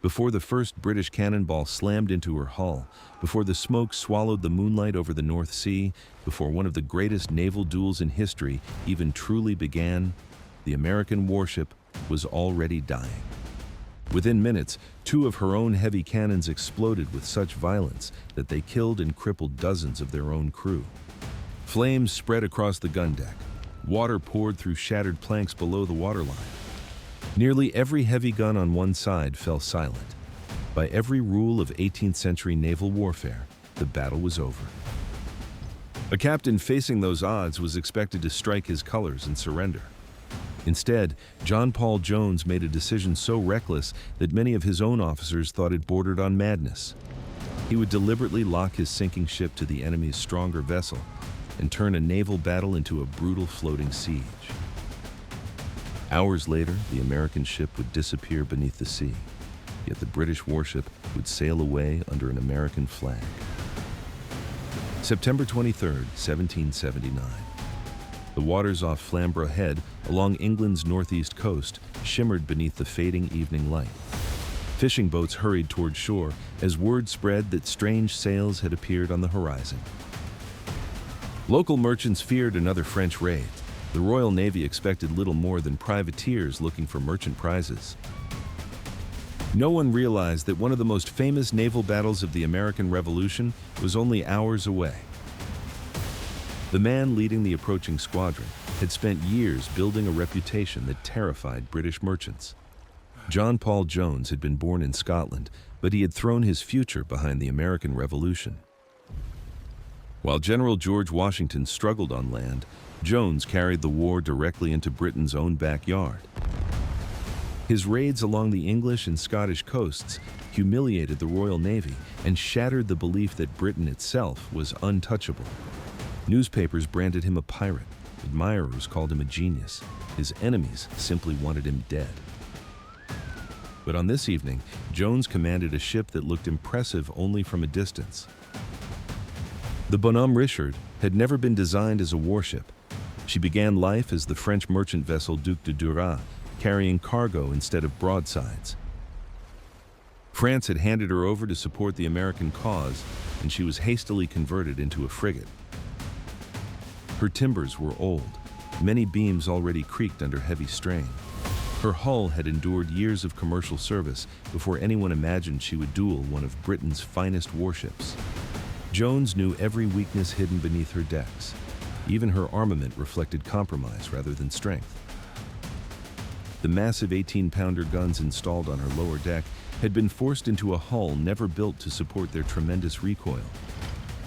Before the first British cannonball slammed into her hull, before the smoke swallowed the moonlight over the North Sea, before one of the greatest naval duels in history even truly began, the American warship was already dying. Within minutes, 2 of her own heavy cannons exploded with such violence that they killed and crippled dozens of their own crew. Flames spread across the gun deck. Water poured through shattered planks below the waterline. Nearly every heavy gun on one side fell silent. By every rule of 18th century naval warfare, the battle was over. A captain facing those odds was expected to strike his colors and surrender. Instead, John Paul Jones made a decision so reckless that many of his own officers thought it bordered on madness. He would deliberately lock his sinking ship to the enemy's stronger vessel and turn a naval battle into a brutal floating siege. Hours later, the American ship would disappear beneath the sea, yet the British warship would sail away under an American flag. September 23, 1779. The waters off Flamborough Head, along England's northeast coast, shimmered beneath the fading evening light. Fishing boats hurried toward shore as word spread that strange sails had appeared on the horizon. Local merchants feared another French raid. The Royal Navy expected little more than privateers looking for merchant prizes. No one realized that one of the most famous naval battles of the American Revolution was only hours away. The man leading the approaching squadron had spent years building a reputation that terrified British merchants. John Paul Jones had been born in Scotland, but he had thrown his future behind the American Revolution. While General George Washington struggled on land, Jones carried the war directly into Britain's own backyard. His raids along the English and Scottish coasts humiliated the Royal Navy and shattered the belief that Britain itself was untouchable. Newspapers branded him a pirate, admirers called him a genius, his enemies simply wanted him dead. But on this evening, Jones commanded a ship that looked impressive only from a distance. The Bonhomme Richard had never been designed as a warship. She began life as the French merchant vessel Duc de Duras, carrying cargo instead of broadsides. France had handed her over to support the American cause, and she was hastily converted into a frigate. Her timbers were old, many beams already creaked under heavy strain. Her hull had endured years of commercial service before anyone imagined she would duel one of Britain's finest warships. Jones knew every weakness hidden beneath her decks. Even her armament reflected compromise rather than strength. The massive 18-pounder guns installed on her lower deck had been forced into a hull never built to support their tremendous recoil.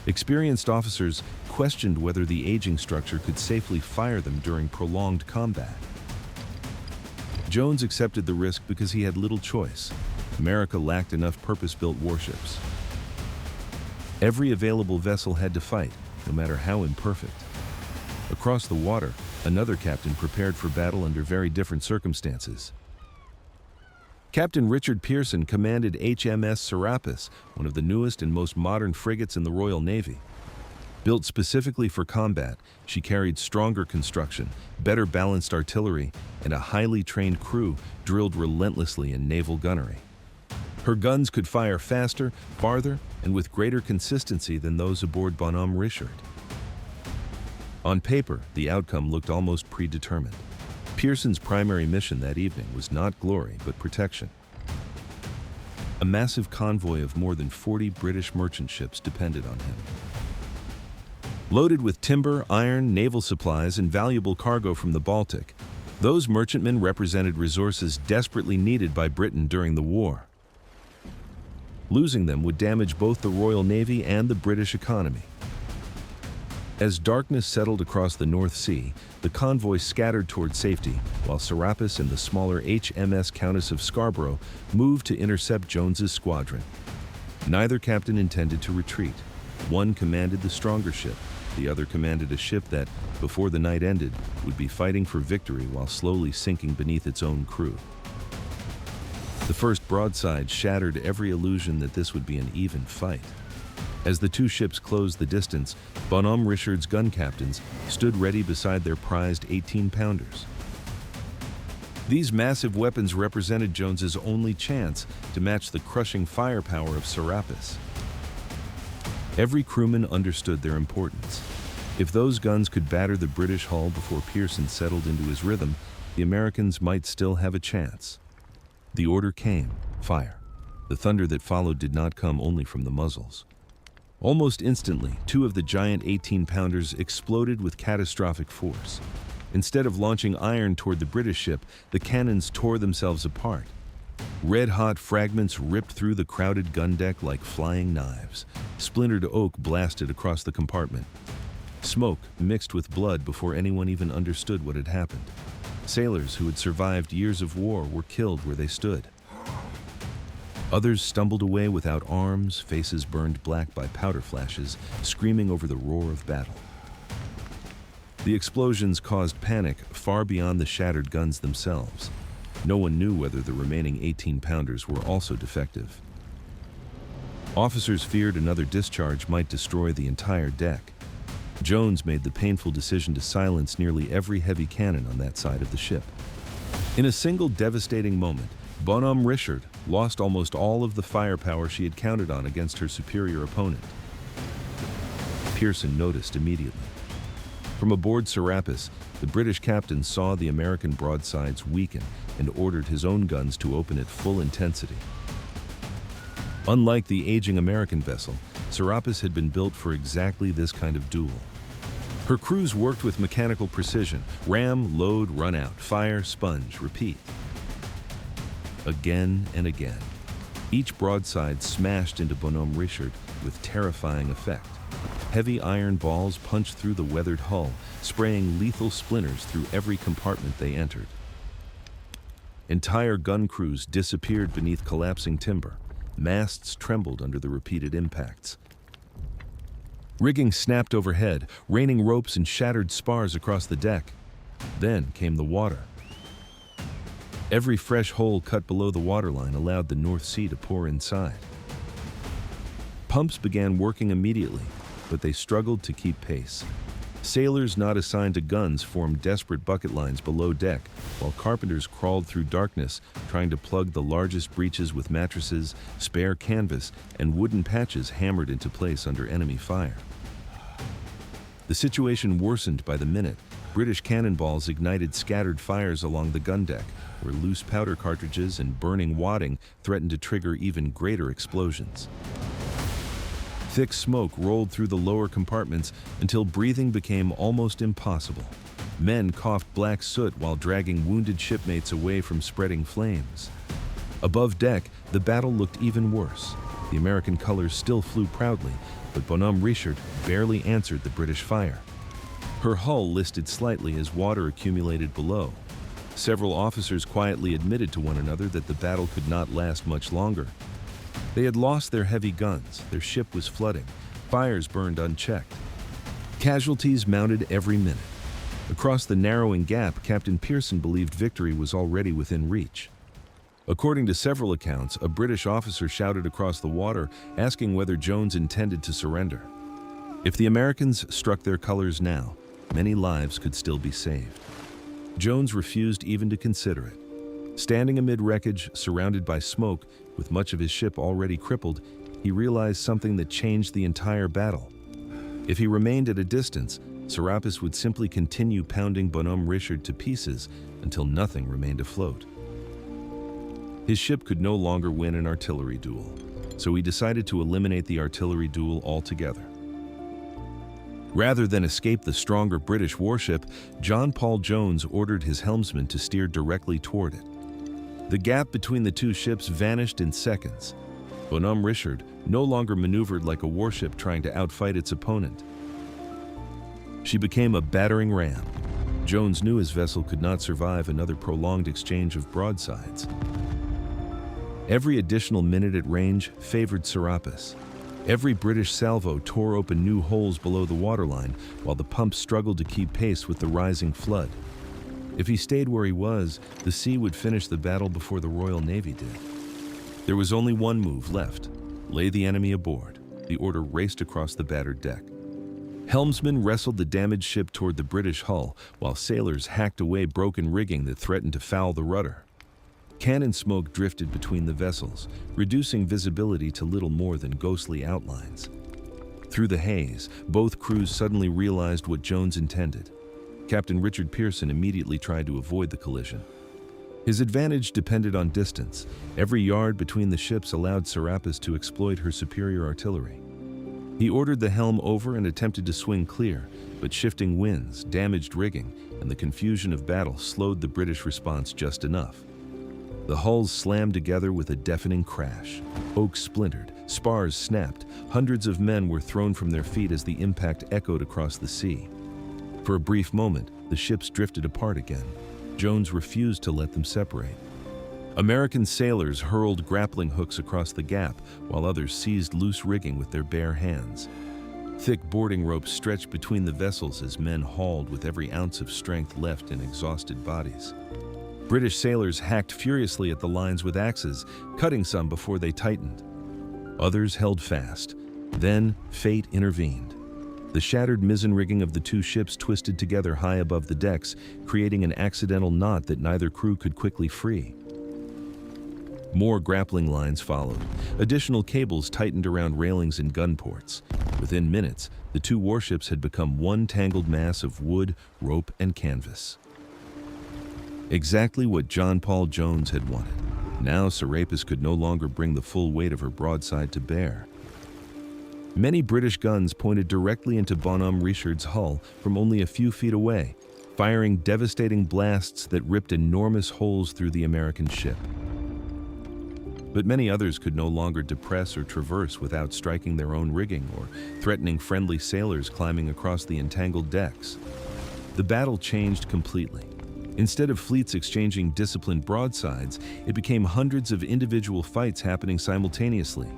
Experienced officers questioned whether the aging structure could safely fire them during prolonged combat. Jones accepted the risk because he had little choice. America lacked enough purpose-built warships. Every available vessel had to fight, no matter how imperfect. Across the water, another captain prepared for battle under very different circumstances. Captain Richard Pearson commanded HMS Serapis, one of the newest and most modern frigates in the Royal Navy. Built specifically for combat, she carried stronger construction, better balanced artillery, and a highly trained crew drilled relentlessly in naval gunnery. Her guns could fire faster, farther, and with greater consistency than those aboard Bonhomme Richard. On paper, the outcome looked almost predetermined. Pearson's primary mission that evening was not glory, but protection. A massive convoy of more than 40 British merchant ships depended on him. Loaded with timber, iron, naval supplies, and valuable cargo from the Baltic, those merchantmen represented resources desperately needed by Britain during the war. Losing them would damage both the Royal Navy and the British economy. As darkness settled across the North Sea, the convoy scattered toward safety, while Serapis and the smaller HMS Countess of Scarborough moved to intercept Jones's squadron. Neither captain intended to retreat. One commanded the stronger ship, the other commanded a ship that, before the night ended, would be fighting for victory while slowly sinking beneath its own crew. The first broadside shattered every illusion that this would be an even fight. As the two ships closed the distance, Bonhomme Richard's gun captains stood ready beside their prized 18-pounders. These massive weapons represented Jones's only chance to match the crushing firepower of Serapis. Every crewman understood their importance. If those guns could batter the British hull before Pearson settled into his rhythm, the Americans might still have a chance. The order came: fire. The thunder that followed did not come only from the muzzles. Almost instantly, two of the giant 18-pounders exploded with catastrophic force. Instead of launching iron toward the British ship, the cannons tore themselves apart. Red-hot fragments ripped through the crowded gun deck like flying knives. Splintered oak blasted across the compartment. Smoke mixed with blood before anyone even understood what had happened. Sailors who had survived years of war were killed where they stood. Others stumbled away without arms, faces burned black by powder flashes, screaming over the roar of battle. The explosions caused panic far beyond the shattered guns themselves. No one knew whether the remaining 18-pounders were also defective. Officers feared another discharge might destroy the entire deck. Jones made the painful decision to silence nearly every heavy cannon on that side of the ship. In a single devastating moment, Bonhomme Richard lost almost all of the firepower she had counted on against her superior opponent. Pearson noticed immediately. From aboard Serapis, the British captain saw the American broadsides weaken and ordered his own guns to open at full intensity. Unlike the aging American vessel, Serapis had been built for exactly this kind of duel. Her crews worked with mechanical precision: ram, load, run out, fire, sponge, repeat. Again and again, each broadside smashed into Bonhomme Richard with terrifying effect. Heavy iron balls punched through the weathered hull, spraying lethal splinters through every compartment they entered. Entire gun crews disappeared beneath collapsing timber. Masts trembled under the repeated impacts. Rigging snapped overhead, raining ropes and shattered spars across the deck. Then came the water. Every fresh hole cut below the waterline allowed the North Sea to pour inside. Pumps began working immediately, but they struggled to keep pace. Sailors not assigned to guns formed desperate bucket lines below deck, while carpenters crawled through darkness, trying to plug the largest breaches with mattresses, spare canvas, and wooden patches hammered into place under enemy fire. The situation worsened by the minute. British cannonballs ignited scattered fires along the gun deck, where loose powder cartridges and burning wadding threatened to trigger even greater explosions. Thick smoke rolled through the lower compartments until breathing became almost impossible. Men coughed black soot while dragging wounded shipmates away from spreading flames. Above deck, the battle looked even worse. The American colors still flew proudly, but Bonhomme Richard barely answered the British fire. Her hull listed slightly as water accumulated below. Several officers quietly admitted to one another that the battle could not last much longer. They had lost their heavy guns, their ship was flooding, fires burned unchecked. Casualties mounted every minute. Across the narrowing gap, Captain Pearson believed victory was already within reach. According to several accounts, a British officer shouted across the water, asking whether Jones intended to surrender. If the Americans struck their colors now, many lives could still be saved. Jones refused even to consider it. Standing amid wreckage, surrounded by smoke, with much of his ship already crippled, he realized something that changed the entire battle. If he remained at a distance, Serapis would simply continue pounding Bonhomme Richard to pieces until nothing remained afloat. His ship could no longer win an artillery duel, so he decided to eliminate the artillery duel altogether. Rather than escape the stronger British warship, John Paul Jones ordered his helmsman to steer directly toward it. The gap between the two ships vanished in seconds. Bonhomme Richard no longer maneuvered like a warship trying to outfight its opponent. She became a battering ram. Jones knew his vessel could not survive another prolonged exchange of broadsides. Every additional minute at range favored Serapis. Every British salvo tore open new holes below the waterline, while the pumps struggled to keep pace with the rising flood. If he stayed where he was, the sea would finish the battle before the Royal Navy did. There was only one move left: lay the enemy aboard. The order raced across the battered deck. Helmsmen wrestled the damaged ship toward the British hull, while sailors hacked away broken rigging that threatened to foul the rudder. Cannon smoke drifted between the vessels, reducing visibility to little more than ghostly outlines. Through the haze, both crews suddenly realized what Jones intended. Captain Richard Pearson immediately tried to avoid the collision. His advantage depended on distance. Every yard between the ships allowed Serapis to exploit her superior artillery. He ordered the helm over and attempted to swing clear, but shifting winds, damaged rigging, and the confusion of battle slowed the British response just enough. The hulls slammed together with a deafening crash. Oak splintered, spars snapped, hundreds of men were thrown from their feet as the impact echoed across the sea. For a brief moment, the ships drifted apart again. Jones refused to let them separate. American sailors hurled grappling hooks across the gap, while others seized loose rigging with their bare hands. Thick boarding ropes stretched between the vessels as men hauled with every ounce of strength left in exhausted bodies. British sailors hacked furiously at the lines with axes, cutting some before they tightened. Others held fast. Then, fate intervened. The shattered mizzen rigging of the two ships twisted together high above the decks, creating an accidental knot that neither crew could quickly free. More grappling lines followed. Additional cables tightened around railings and gun ports. Within minutes, the two warships had become one tangled mass of wood, rope, and canvas. Exactly what John Paul Jones had wanted. Now Serapis could no longer bring the full weight of her broadside to bear. Many British guns pointed directly into Bonhomme Richard's hull from only a few feet away, firing devastating blasts that ripped enormous holes through the American ship. But many others could no longer depress or traverse without striking their own rigging or threatening friendly sailors climbing across the entangled decks. The battle changed completely. Instead of fleets exchanging disciplined broadsides, it became hundreds of individual fights happening simultaneously.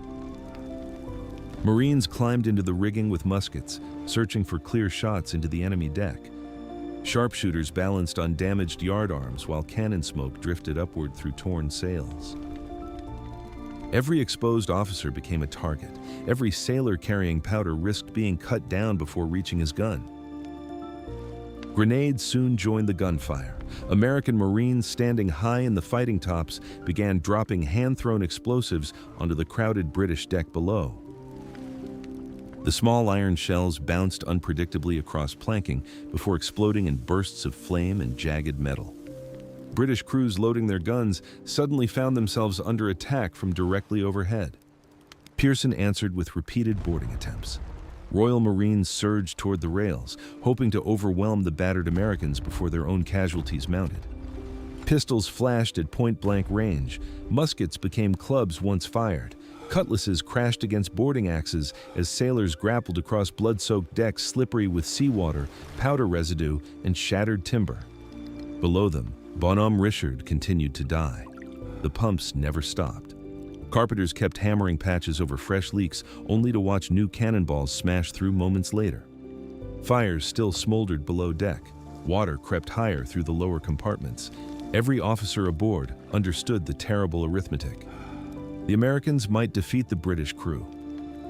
Marines climbed into the rigging with muskets, searching for clear shots into the enemy deck. Sharpshooters balanced on damaged yardarms while cannon smoke drifted upward through torn sails. Every exposed officer became a target. Every sailor carrying powder risked being cut down before reaching his gun. Grenades soon joined the gunfire. American Marines standing high in the fighting tops began dropping hand-thrown explosives onto the crowded British deck below. The small iron shells bounced unpredictably across planking before exploding in bursts of flame and jagged metal. British crews loading their guns suddenly found themselves under attack from directly overhead. Pearson answered with repeated boarding attempts. Royal Marines surged toward the rails, hoping to overwhelm the battered Americans before their own casualties mounted. Pistols flashed at point-blank range. Muskets became clubs once fired. Cutlasses crashed against boarding axes as sailors grappled across blood-soaked decks slippery with seawater, powder residue, and shattered timber. Below them, Bonhomme Richard continued to die. The pumps never stopped. Carpenters kept hammering patches over fresh leaks, only to watch new cannonballs smash through moments later. Fires still smoldered below deck. Water crept higher through the lower compartments. Every officer aboard understood the terrible arithmetic. The Americans might defeat the British crew,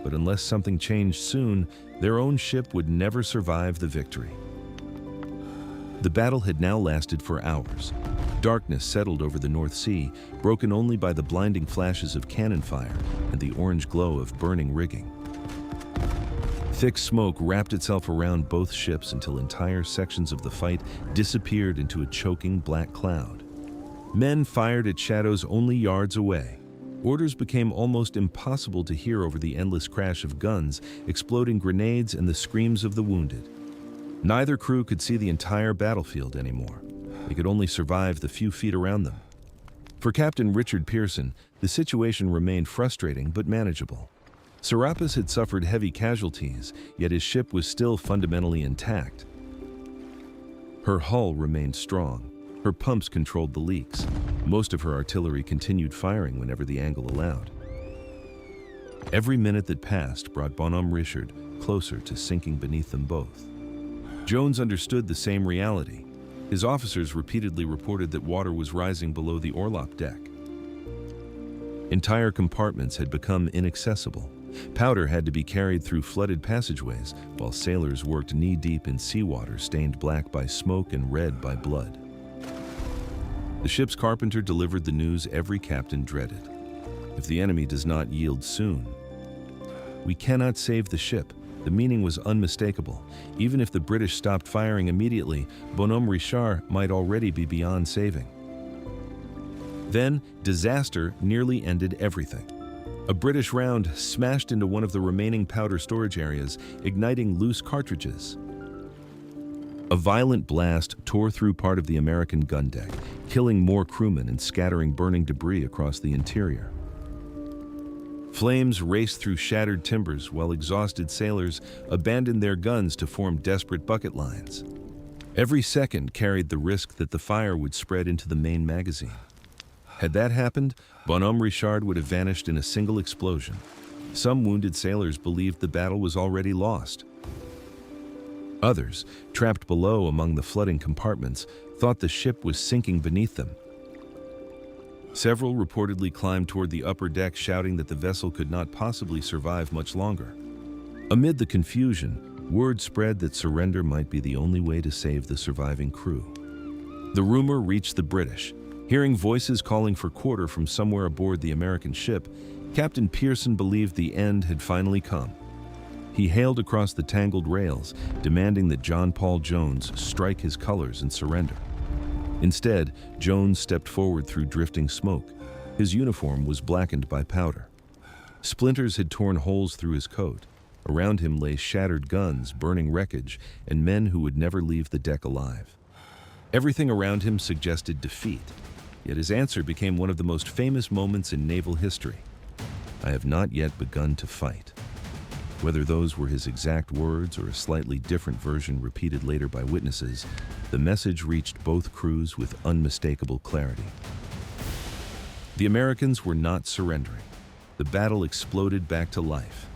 but unless something changed soon, their own ship would never survive the victory. The battle had now lasted for hours. Darkness settled over the North Sea, broken only by the blinding flashes of cannon fire and the orange glow of burning rigging. Thick smoke wrapped itself around both ships until entire sections of the fight disappeared into a choking black cloud. Men fired at shadows only yards away. Orders became almost impossible to hear over the endless crash of guns, exploding grenades, and the screams of the wounded. Neither crew could see the entire battlefield anymore. They could only survive the few feet around them. For Captain Richard Pearson, the situation remained frustrating but manageable. Serapis had suffered heavy casualties, yet his ship was still fundamentally intact. Her hull remained strong. Her pumps controlled the leaks. Most of her artillery continued firing whenever the angle allowed. Every minute that passed brought Bonhomme Richard closer to sinking beneath them both. Jones understood the same reality. His officers repeatedly reported that water was rising below the orlop deck. Entire compartments had become inaccessible. Powder had to be carried through flooded passageways, while sailors worked knee-deep in seawater stained black by smoke and red by blood. The ship's carpenter delivered the news every captain dreaded. If the enemy does not yield soon, we cannot save the ship. The meaning was unmistakable. Even if the British stopped firing immediately, Bonhomme Richard might already be beyond saving. Then, disaster nearly ended everything. A British round smashed into one of the remaining powder storage areas, igniting loose cartridges. A violent blast tore through part of the American gun deck, killing more crewmen and scattering burning debris across the interior. Flames raced through shattered timbers while exhausted sailors abandoned their guns to form desperate bucket lines. Every second carried the risk that the fire would spread into the main magazine. Had that happened, Bonhomme Richard would have vanished in a single explosion. Some wounded sailors believed the battle was already lost. Others, trapped below among the flooding compartments, thought the ship was sinking beneath them. Several reportedly climbed toward the upper deck, shouting that the vessel could not possibly survive much longer. Amid the confusion, word spread that surrender might be the only way to save the surviving crew. The rumor reached the British. Hearing voices calling for quarter from somewhere aboard the American ship, Captain Pearson believed the end had finally come. He hailed across the tangled rails, demanding that John Paul Jones strike his colors and surrender. Instead, Jones stepped forward through drifting smoke. His uniform was blackened by powder. Splinters had torn holes through his coat. Around him lay shattered guns, burning wreckage, and men who would never leave the deck alive. Everything around him suggested defeat, yet his answer became one of the most famous moments in naval history. "I have not yet begun to fight." Whether those were his exact words or a slightly different version repeated later by witnesses, the message reached both crews with unmistakable clarity. The Americans were not surrendering. The battle exploded back to life.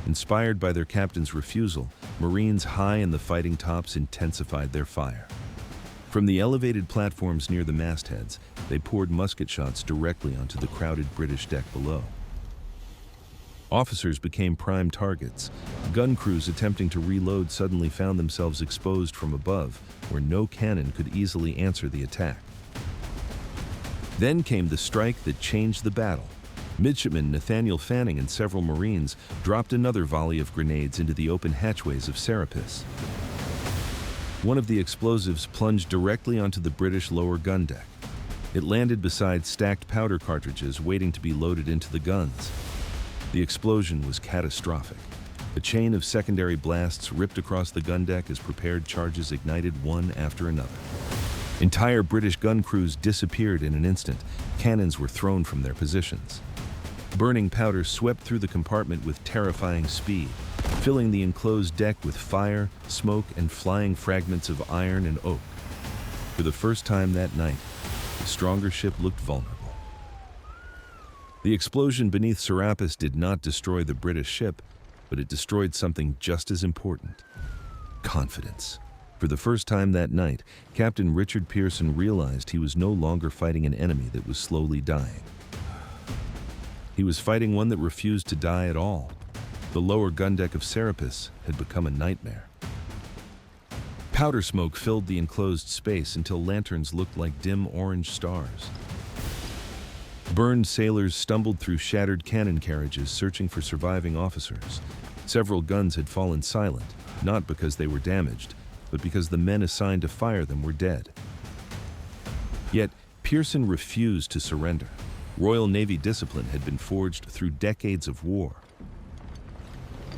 Inspired by their captain's refusal, Marines high in the fighting tops intensified their fire. From the elevated platforms near the mastheads, they poured musket shots directly onto the crowded British deck below. Officers became prime targets. Gun crews attempting to reload suddenly found themselves exposed from above, where no cannon could easily answer the attack. Then came the strike that changed the battle. Midshipman Nathaniel Fanning and several Marines dropped another volley of grenades into the open hatchways of Serapis. One of the explosives plunged directly onto the British lower gun deck. It landed beside stacked powder cartridges waiting to be loaded into the guns. The explosion was catastrophic. A chain of secondary blasts ripped across the gun deck as prepared charges ignited one after another. Entire British gun crews disappeared in an instant. Cannons were thrown from their positions. Burning powder swept through the compartment with terrifying speed, filling the enclosed deck with fire, smoke, and flying fragments of iron and oak. For the first time that night, the stronger ship looked vulnerable. The explosion beneath Serapis did not destroy the British ship, but it destroyed something just as important: confidence. For the first time that night, Captain Richard Pearson realized he was no longer fighting an enemy that was slowly dying. He was fighting one that refused to die at all. The lower gun deck of Serapis had become a nightmare. Powder smoke filled the enclosed space until lanterns looked like dim orange stars. Burned sailors stumbled through shattered cannon carriages searching for surviving officers. Several guns had fallen silent, not because they were damaged, but because the men assigned to fire them were dead. Yet, Pearson refused to surrender. Royal Navy discipline had been forged through decades of war.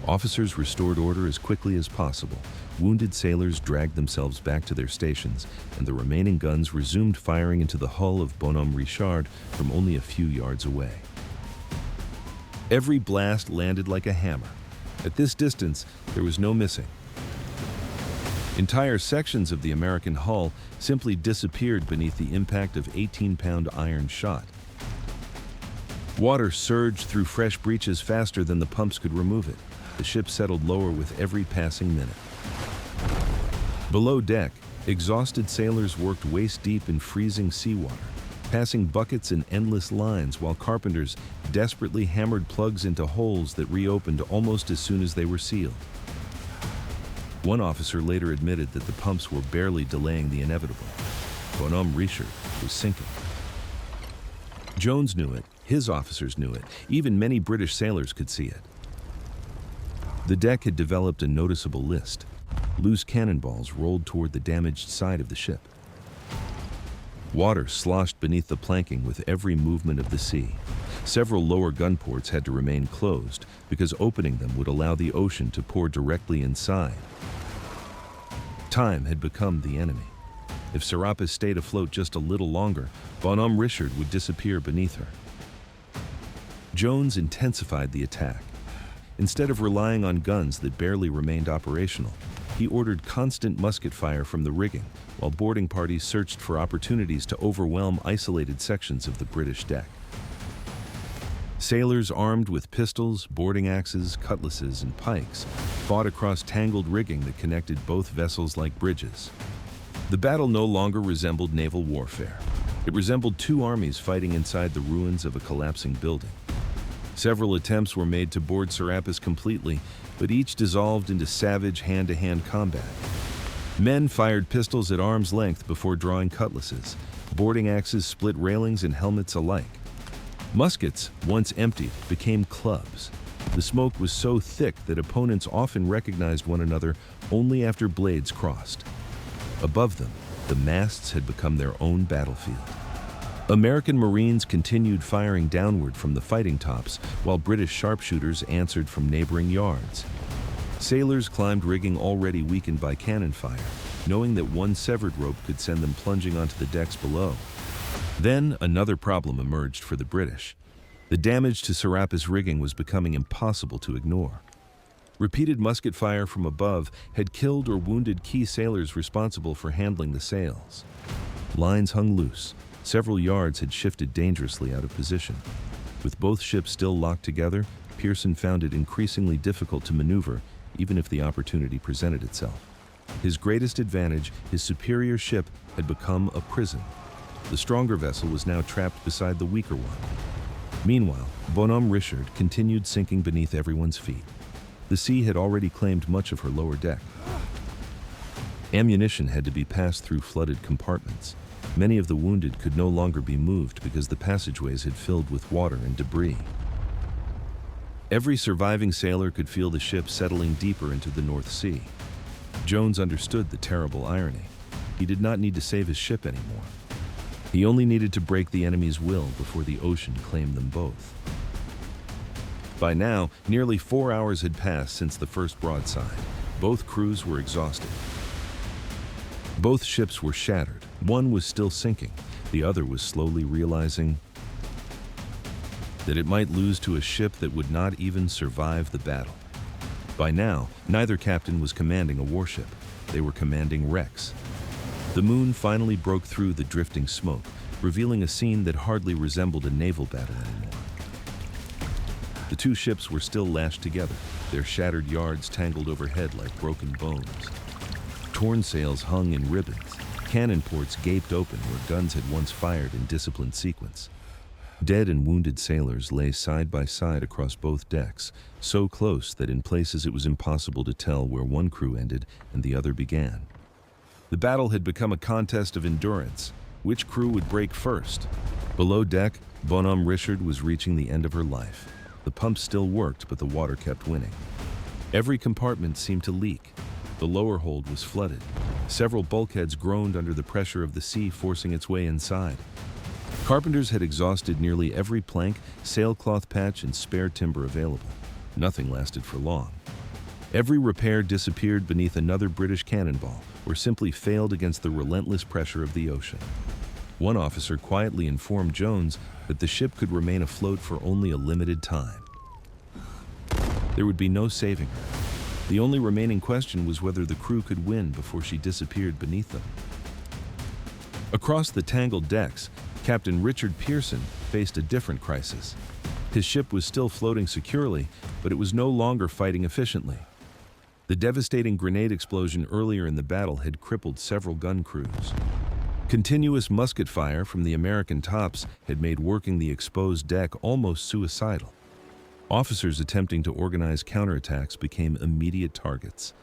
Officers restored order as quickly as possible. Wounded sailors dragged themselves back to their stations, and the remaining guns resumed firing into the hull of Bonhomme Richard from only a few yards away. Every blast landed like a hammer. At this distance, there was no missing. Entire sections of the American hull simply disappeared beneath the impact of 18-pound iron shot. Water surged through fresh breaches faster than the pumps could remove it. The ship settled lower with every passing minute. Below deck, exhausted sailors worked waist-deep in freezing seawater. passing buckets in endless lines while carpenters desperately hammered plugs into holes that reopened almost as soon as they were sealed. One officer later admitted that the pumps were barely delaying the inevitable. Bonhomme Richard was sinking. Jones knew it, his officers knew it, even many British sailors could see it. The deck had developed a noticeable list. Loose cannonballs rolled toward the damaged side of the ship. Water sloshed beneath the planking with every movement of the sea. Several lower gun ports had to remain closed because opening them would allow the ocean to pour directly inside. Time had become the enemy. If Serapis stayed afloat just a little longer, Bonhomme Richard would disappear beneath her. Jones intensified the attack. Instead of relying on guns that barely remained operational, he ordered constant musket fire from the rigging, while boarding parties searched for opportunities to overwhelm isolated sections of the British deck. Sailors armed with pistols, boarding axes, cutlasses, and pikes fought across tangled rigging that connected both vessels like bridges. The battle no longer resembled naval warfare. It resembled two armies fighting inside the ruins of a collapsing building. Several attempts were made to board Serapis completely, but each dissolved into savage hand-to-hand combat. Men fired pistols at arm's length before drawing cutlasses. Boarding axes split railings and helmets alike. Muskets, once emptied, became clubs. The smoke was so thick that opponents often recognized one another only after blades crossed. Above them, the masts had become their own battlefield. American Marines continued firing downward from the fighting tops, while British sharpshooters answered from neighboring yards. Sailors climbed rigging already weakened by cannon fire, knowing that one severed rope could send them plunging onto the decks below. Then another problem emerged for the British. The damage to Serapis rigging was becoming impossible to ignore. Repeated musket fire from above had killed or wounded key sailors responsible for handling the sails. Lines hung loose. Several yards had shifted dangerously out of position. With both ships still locked together, Pearson found it increasingly difficult to maneuver, even if the opportunity presented itself. His greatest advantage, his superior ship, had become a prison. The stronger vessel was now trapped beside the weaker one. Meanwhile, Bonhomme Richard continued sinking beneath everyone's feet. The sea had already claimed much of her lower deck. Ammunition had to be passed through flooded compartments. Many of the wounded could no longer be moved because the passageways had filled with water and debris. Every surviving sailor could feel the ship settling deeper into the North Sea. Jones understood the terrible irony. He did not need to save his ship anymore. He only needed to break the enemy's will before the ocean claimed them both. By now, nearly 4 hours had passed since the first broadside. Both crews were exhausted. Both ships were shattered. One was still sinking. The other was slowly realizing that it might lose to a ship that would not even survive the battle. By now, neither captain was commanding a warship. They were commanding wrecks. The moon finally broke through the drifting smoke, revealing a scene that hardly resembled a naval battle anymore. The two ships were still lashed together, their shattered yards tangled overhead like broken bones. Torn sails hung in ribbons. Cannon ports gaped open where guns had once fired in disciplined sequence. Dead and wounded sailors lay side by side across both decks, so close that in places it was impossible to tell where one crew ended and the other began. The battle had become a contest of endurance. Which crew would break first? Below deck, Bonhomme Richard was reaching the end of her life. The pumps still worked, but the water kept winning. Every compartment seemed to leak. The lower hold was flooded. Several bulkheads groaned under the pressure of the sea forcing its way inside. Carpenters had exhausted nearly every plank, sailcloth patch, and spare timber available. Nothing lasted for long. Every repair disappeared beneath another British cannonball, or simply failed against the relentless pressure of the ocean. One officer quietly informed Jones that the ship could remain afloat for only a limited time. There would be no saving her. The only remaining question was whether the crew could win before she disappeared beneath them. Across the tangled decks, Captain Richard Pearson faced a different crisis. His ship was still floating securely, but it was no longer fighting efficiently. The devastating grenade explosion earlier in the battle had crippled several gun crews. Continuous musket fire from the American tops had made working the exposed deck almost suicidal. Officers attempting to organize counterattacks became immediate targets.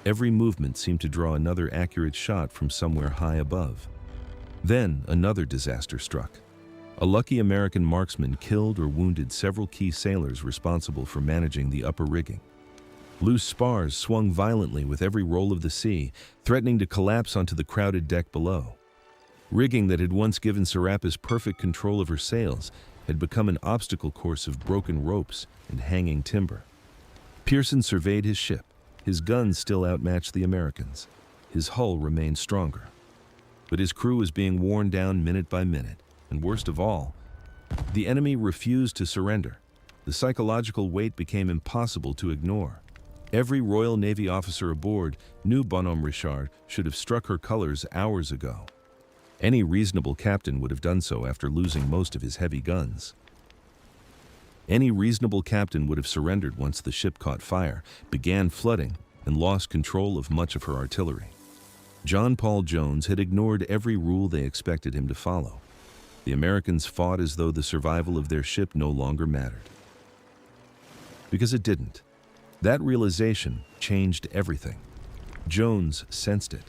Every movement seemed to draw another accurate shot from somewhere high above. Then another disaster struck. A lucky American marksman killed or wounded several key sailors responsible for managing the upper rigging. Loose spars swung violently with every roll of the sea, threatening to collapse onto the crowded deck below. Rigging that had once given Serapis perfect control of her sails had become an obstacle course of broken ropes and hanging timber. Pearson surveyed his ship. His guns still outmatched the Americans. His hull remained stronger. But his crew was being worn down minute by minute, and worst of all, the enemy refused to surrender. The psychological weight became impossible to ignore. Every Royal Navy officer aboard knew Bonhomme Richard should have struck her colors hours ago. Any reasonable captain would have done so after losing most of his heavy guns. Any reasonable captain would have surrendered once the ship caught fire, began flooding, and lost control of much of her artillery. John Paul Jones had ignored every rule they expected him to follow. The Americans fought as though the survival of their ship no longer mattered. Because it didn't. That realization changed everything. Jones sensed it.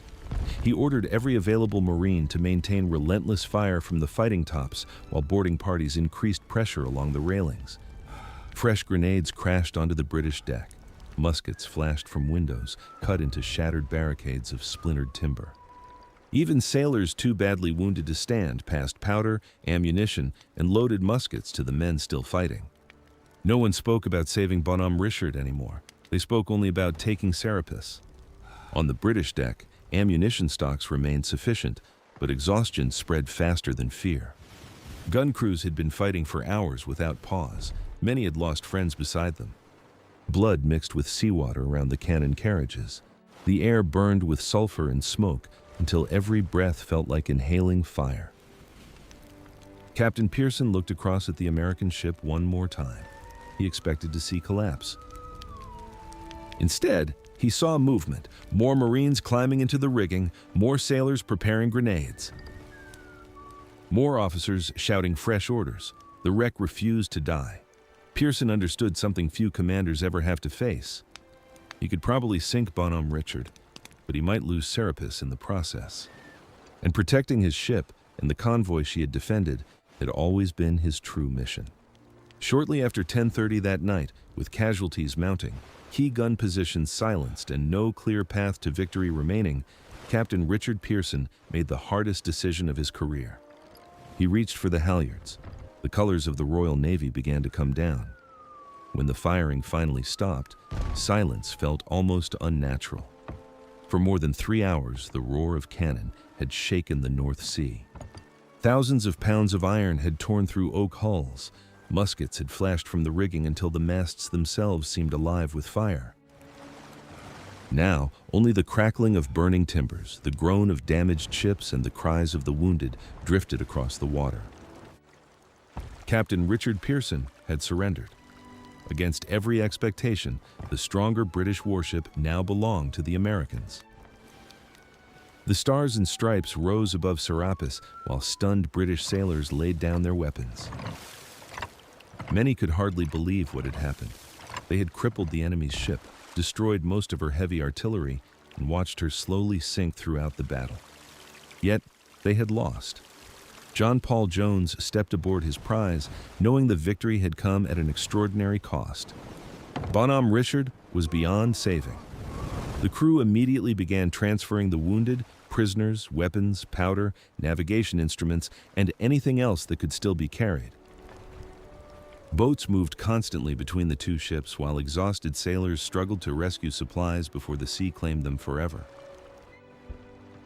He ordered every available Marine to maintain relentless fire from the fighting tops while boarding parties increased pressure along the railings. Fresh grenades crashed onto the British deck. Muskets flashed from windows, cut into shattered barricades of splintered timber. Even sailors too badly wounded to stand passed powder, ammunition, and loaded muskets to the men still fighting. No one spoke about saving Bonhomme Richard anymore. They spoke only about taking Serapis. On the British deck, ammunition stocks remained sufficient, but exhaustion spread faster than fear. Gun crews had been fighting for hours without pause. Many had lost friends beside them. Blood mixed with seawater around the cannon carriages. The air burned with sulfur and smoke until every breath felt like inhaling fire. Captain Pearson looked across at the American ship one more time. He expected to see collapse. Instead, he saw movement, more Marines climbing into the rigging, more sailors preparing grenades. More officers shouting fresh orders. The wreck refused to die. Pearson understood something few commanders ever have to face. He could probably sink Bonhomme Richard, but he might lose Serapis in the process. And protecting his ship and the convoy she had defended had always been his true mission. Shortly after 10:30 that night, with casualties mounting, key gun positions silenced and no clear path to victory remaining, Captain Richard Pearson made the hardest decision of his career. He reached for the halyards. The colors of the Royal Navy began to come down. When the firing finally stopped, silence felt almost unnatural. For more than 3 hours, the roar of cannon had shaken the North Sea. Thousands of pounds of iron had torn through oak hulls. Muskets had flashed from the rigging until the masts themselves seemed alive with fire. Now, only the crackling of burning timbers, the groan of damaged ships, and the cries of the wounded drifted across the water. Captain Richard Pearson had surrendered. Against every expectation, the stronger British warship now belonged to the Americans. The stars and stripes rose above Serapis while stunned British sailors laid down their weapons. Many could hardly believe what had happened. They had crippled the enemy's ship, destroyed most of her heavy artillery, and watched her slowly sink throughout the battle. Yet, they had lost. John Paul Jones stepped aboard his prize, knowing the victory had come at an extraordinary cost. Bonhomme Richard was beyond saving. The crew immediately began transferring the wounded, prisoners, weapons, powder, navigation instruments, and anything else that could still be carried. Boats moved constantly between the two ships while exhausted sailors struggled to rescue supplies before the sea claimed them forever.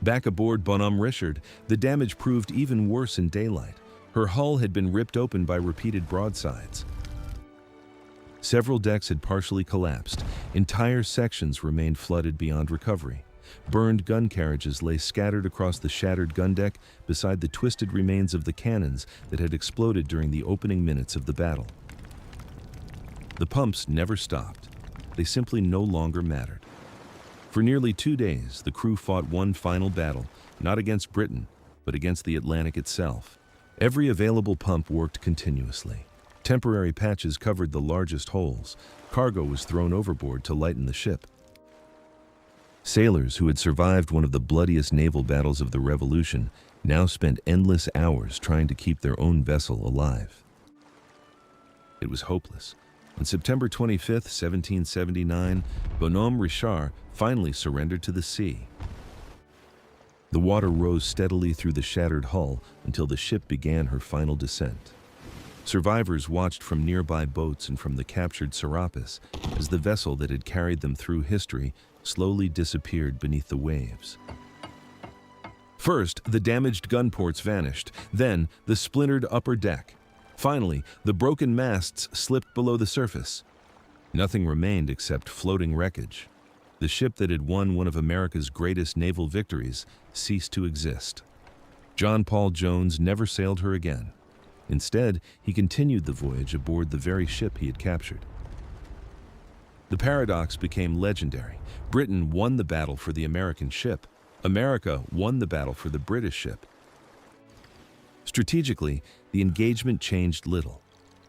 Back aboard Bonhomme Richard, the damage proved even worse in daylight. Her hull had been ripped open by repeated broadsides. Several decks had partially collapsed. Entire sections remained flooded beyond recovery. Burned gun carriages lay scattered across the shattered gun deck beside the twisted remains of the cannons that had exploded during the opening minutes of the battle. The pumps never stopped. They simply no longer mattered. For nearly 2 days, the crew fought one final battle, not against Britain, but against the Atlantic itself. Every available pump worked continuously. Temporary patches covered the largest holes. Cargo was thrown overboard to lighten the ship. Sailors who had survived one of the bloodiest naval battles of the Revolution now spent endless hours trying to keep their own vessel alive. It was hopeless. On September 25, 1779, Bonhomme Richard finally surrendered to the sea. The water rose steadily through the shattered hull until the ship began her final descent. Survivors watched from nearby boats and from the captured Serapis as the vessel that had carried them through history slowly disappeared beneath the waves. First, the damaged gun ports vanished, then the splintered upper deck. Finally, the broken masts slipped below the surface. Nothing remained except floating wreckage. The ship that had won one of America's greatest naval victories ceased to exist. John Paul Jones never sailed her again. Instead, he continued the voyage aboard the very ship he had captured. The paradox became legendary. Britain won the battle for the American ship. America won the battle for the British ship. Strategically, the engagement changed little.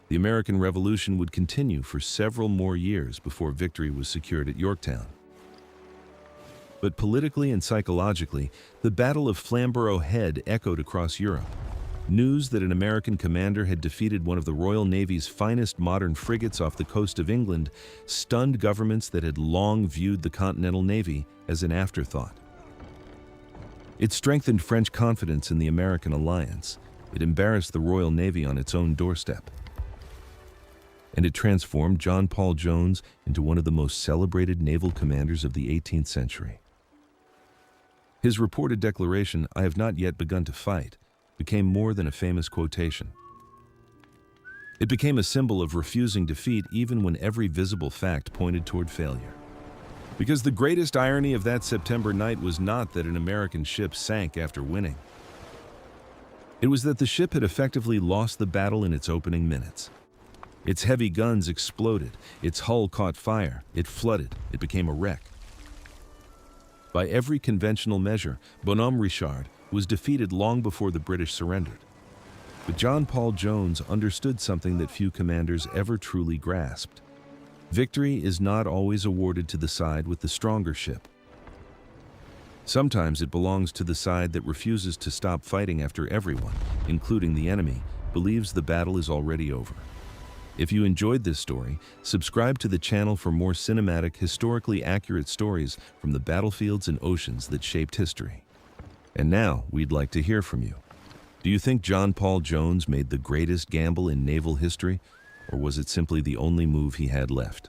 The American Revolution would continue for several more years before victory was secured at Yorktown. But politically and psychologically, the Battle of Flamborough Head echoed across Europe. News that an American commander had defeated one of the Royal Navy's finest modern frigates off the coast of England stunned governments that had long viewed the Continental Navy as an afterthought. It strengthened French confidence in the American alliance. It embarrassed the Royal Navy on its own doorstep. And it transformed John Paul Jones into one of the most celebrated naval commanders of the 18th century. His reported declaration, "I have not yet begun to fight," became more than a famous quotation. It became a symbol of refusing defeat even when every visible fact pointed toward failure. Because the greatest irony of that September night was not that an American ship sank after winning. It was that the ship had effectively lost the battle in its opening minutes. Its heavy guns exploded, its hull caught fire, it flooded, it became a wreck. By every conventional measure, Bonhomme Richard was defeated long before the British surrendered. But John Paul Jones understood something that few commanders ever truly grasped. Victory is not always awarded to the side with the stronger ship. Sometimes it belongs to the side that refuses to stop fighting after everyone, including the enemy, believes the battle is already over. If you enjoyed this story, subscribe to the channel for more cinematic, historically accurate stories from the battlefields and oceans that shaped history. And now, we'd like to hear from you. Do you think John Paul Jones made the greatest gamble in naval history, or was it simply the only move he had left?